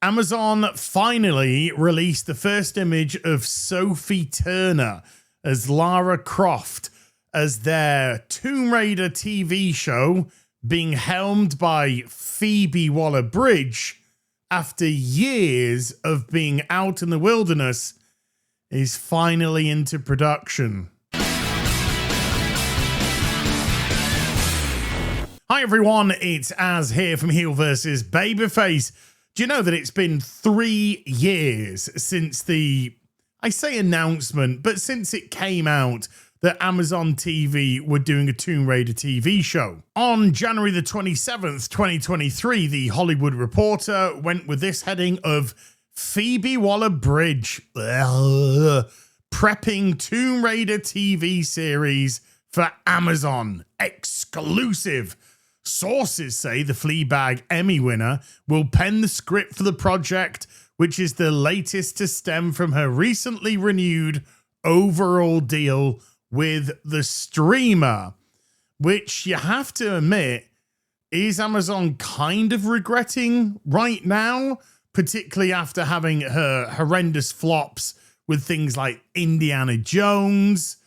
Amazon finally released the first image of Sophie Turner as Lara Croft as their Tomb Raider TV show being helmed by Phoebe Waller-Bridge after years of being out in the wilderness is finally into production. Hi everyone, it's Az here from HeelvsBabyface. Do you know that it's been 3 years since the, I say announcement, but since it came out that Amazon TV were doing a Tomb Raider TV show? On January the 27th, 2023, the Hollywood Reporter went with this heading of Phoebe Waller-Bridge prepping Tomb Raider TV series for Amazon exclusive. Sources say the Fleabag Emmy winner will pen the script for the project, which is the latest to stem from her recently renewed overall deal with the streamer, which you have to admit is Amazon kind of regretting right now, particularly after having her horrendous flops with things like Indiana Jones,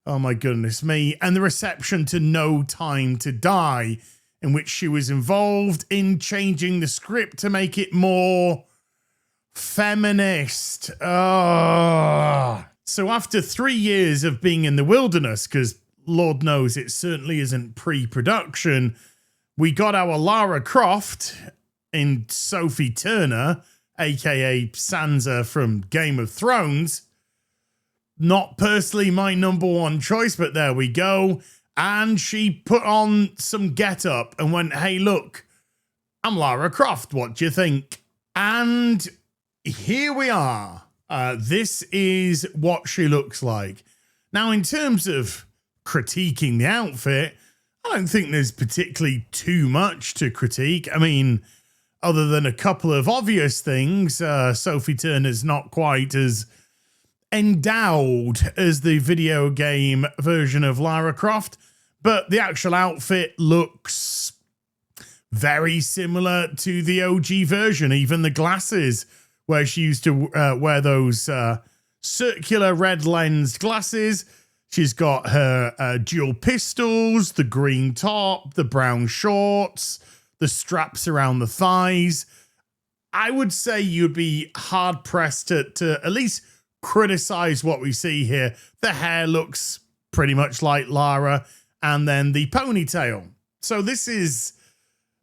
oh my goodness me, and the reception to No Time to Die, in which she was involved in changing the script to make it more feminist. So after 3 years of being in the wilderness, because Lord knows it certainly isn't pre-production, we got our Lara Croft in Sophie Turner, aka Sansa from Game of Thrones. Not personally my number one choice, but there we go. And she put on some get-up and went, hey, look, I'm Lara Croft. What do you think? And here we are. This is what she looks like. Now, in terms of critiquing the outfit, I don't think there's particularly too much to critique. I mean, other than a couple of obvious things, Sophie Turner's not quite as endowed as the video game version of Lara Croft, but the actual outfit looks very similar to the OG version. Even the glasses, where she used to wear those circular red lensed glasses. She's got her dual pistols, the green top, the brown shorts, the straps around the thighs. I would say you'd be hard pressed to at least criticize what we see here. The hair looks pretty much like Lara, and then the ponytail. So this is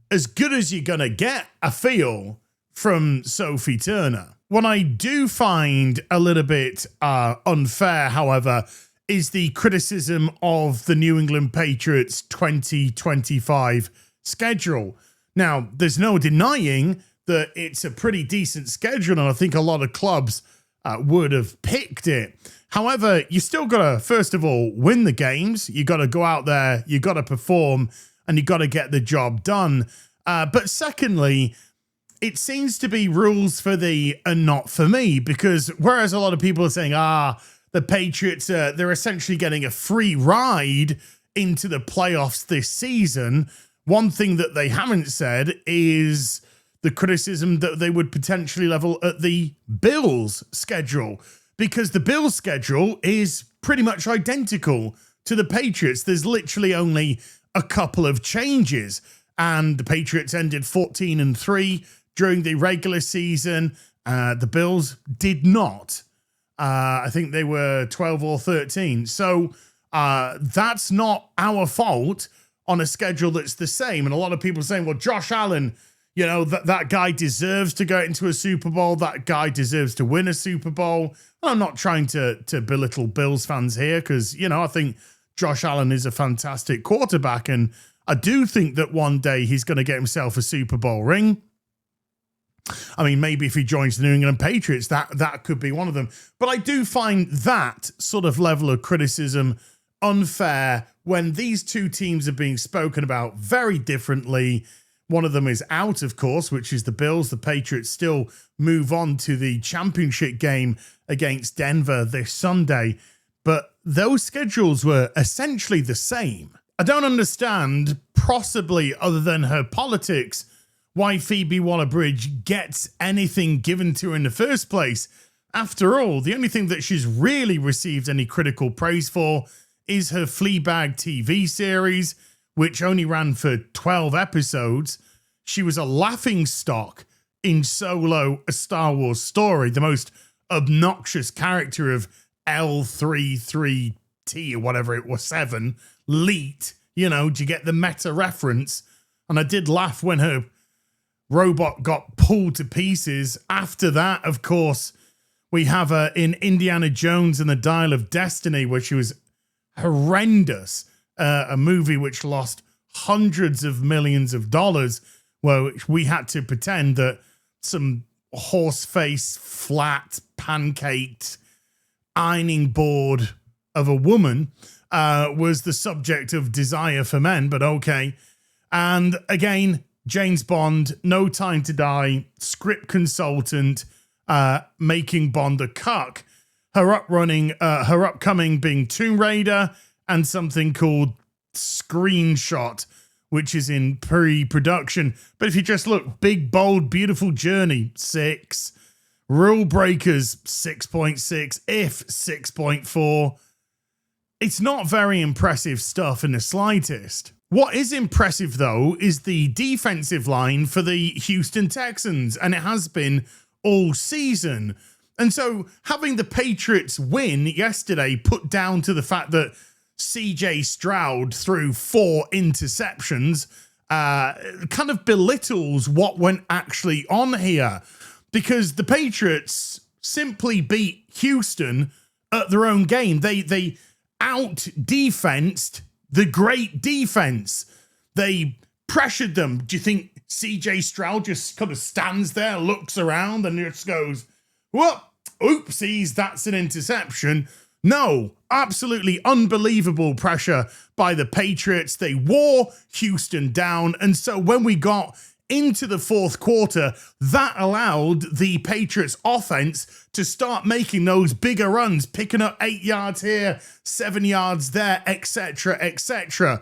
as good as you're gonna get, I feel, from Sophie Turner. What I do find a little bit unfair, however, is the criticism of the New England Patriots 2025 schedule. Now, there's no denying that it's a pretty decent schedule, and I think a lot of clubs would have picked it. However, you still got to, first of all, win the games. You got to go out there, you got to perform, and you got to get the job done. But secondly, it seems to be rules for thee and not for me, because whereas a lot of people are saying, the Patriots, they're essentially getting a free ride into the playoffs this season, one thing that they haven't said is the criticism that they would potentially level at the Bills' schedule, because the Bills' schedule is pretty much identical to the Patriots. There's literally only a couple of changes, and the Patriots ended 14-3 during the regular season. The Bills did not. I think they were 12 or 13. So that's not our fault on a schedule that's the same. And a lot of people are saying, well, Josh Allen, you know, that guy deserves to go into a Super Bowl. That guy deserves to win a Super Bowl. I'm not trying to belittle Bills fans here because, you know, I think Josh Allen is a fantastic quarterback. And I do think that one day he's going to get himself a Super Bowl ring. I mean, maybe if he joins the New England Patriots, that could be one of them. But I do find that sort of level of criticism unfair when these two teams are being spoken about very differently. One of them is out, of course, which is the Bills. The Patriots still move on to the championship game against Denver this Sunday. But those schedules were essentially the same. I don't understand, possibly other than her politics, why Phoebe Waller-Bridge gets anything given to her in the first place. After all, the only thing that she's really received any critical praise for is her Fleabag TV series, which only ran for 12 episodes. She was a laughingstock in Solo, A Star Wars Story, the most obnoxious character of L33T or whatever it was, 7, Leet. You know, do you get the meta reference? And I did laugh when her robot got pulled to pieces. After that, of course, we have her in Indiana Jones and the Dial of Destiny, where she was horrendous. A movie which lost hundreds of millions of dollars, where we had to pretend that some horse face, flat, pancaked, ironing board of a woman was the subject of desire for men, but okay. And again, James Bond, No Time to Die, script consultant, making Bond a cuck. Her upcoming being Tomb Raider and something called Screenshot, which is in pre-production. But if you just look, Big, Bold, Beautiful Journey, 6. Rule Breakers, 6.6. If, 6.4. It's not very impressive stuff in the slightest. What is impressive, though, is the defensive line for the Houston Texans, and it has been all season. And so having the Patriots win yesterday put down to the fact that CJ Stroud threw 4 interceptions kind of belittles what went actually on here, because the Patriots simply beat Houston at their own game. They out-defensed the great defense. They pressured them. Do you think CJ Stroud just kind of stands there, looks around, and just goes, "Whoop, oopsies, that's an interception"? No, absolutely unbelievable pressure by the Patriots. They wore Houston down. And so when we got into the fourth quarter, that allowed the Patriots offense to start making those bigger runs, picking up 8 yards here, 7 yards there, etc., etc.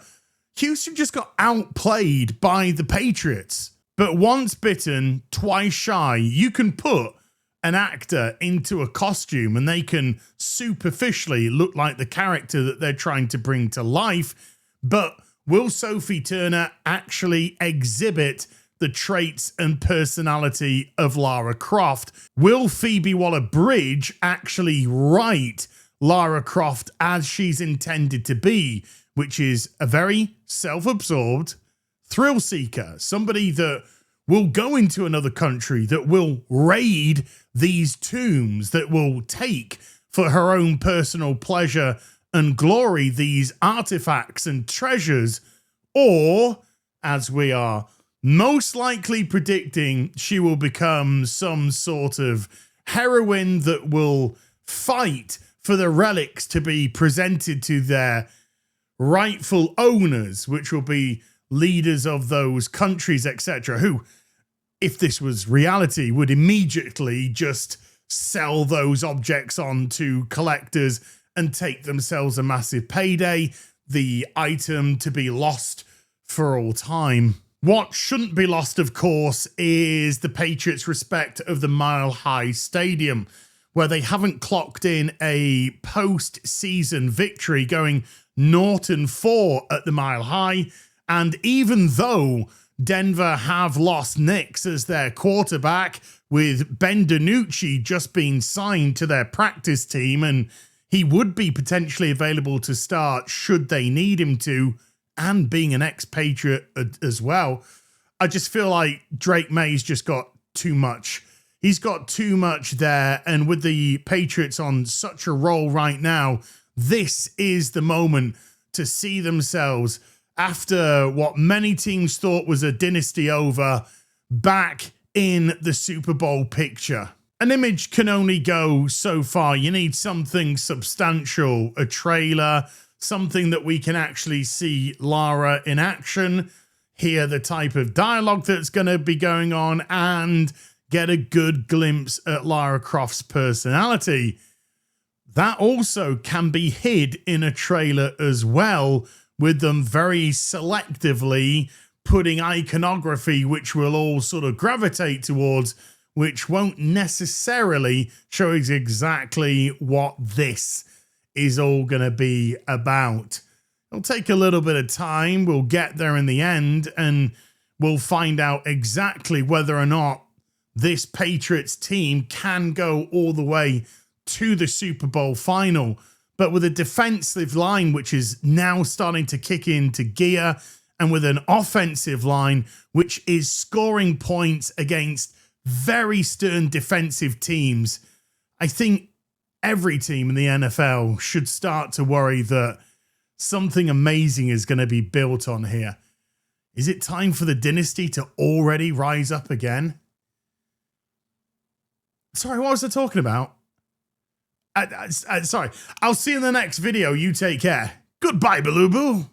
Houston just got outplayed by the Patriots. But once bitten, twice shy. You can put an actor into a costume and they can superficially look like the character that they're trying to bring to life. But will Sophie Turner actually exhibit the traits and personality of Lara Croft? Will Phoebe Waller-Bridge actually write Lara Croft as she's intended to be, which is a very self-absorbed thrill seeker, somebody that will go into another country, that will raid these tombs, that will take for her own personal pleasure and glory these artifacts and treasures? Or, as we are most likely predicting, she will become some sort of heroine that will fight for the relics to be presented to their rightful owners, which will be leaders of those countries, etc., who, if this was reality, would immediately just sell those objects on to collectors and take themselves a massive payday, the item to be lost for all time. What shouldn't be lost, of course, is the Patriots' respect of the Mile High Stadium, where they haven't clocked in a post-season victory, going 0-4 at the Mile High. And even though Denver have lost Nix as their quarterback, with Ben DiNucci just being signed to their practice team, and he would be potentially available to start should they need him to, and being an ex-Patriot as well, I just feel like Drake May's just got too much. He's got too much there, and with the Patriots on such a roll right now, this is the moment to see themselves, after what many teams thought was a dynasty over, back in the Super Bowl picture. An image can only go so far. You need something substantial, a trailer, something that we can actually see Lara in action, hear the type of dialogue that's going to be going on, and get a good glimpse at Lara Croft's personality. That also can be hid in a trailer as well, with them very selectively putting iconography, which we'll all sort of gravitate towards, which won't necessarily show us exactly what this is all going to be about. It'll take a little bit of time. We'll get there in the end, and we'll find out exactly whether or not this Patriots team can go all the way to the Super Bowl final. But with a defensive line, which is now starting to kick into gear, and with an offensive line, which is scoring points against very stern defensive teams, I think every team in the NFL should start to worry that something amazing is going to be built on here. Is it time for the dynasty to already rise up again? Sorry, what was I talking about? Sorry. I'll see you in the next video. You take care. Goodbye, Baloo Boo.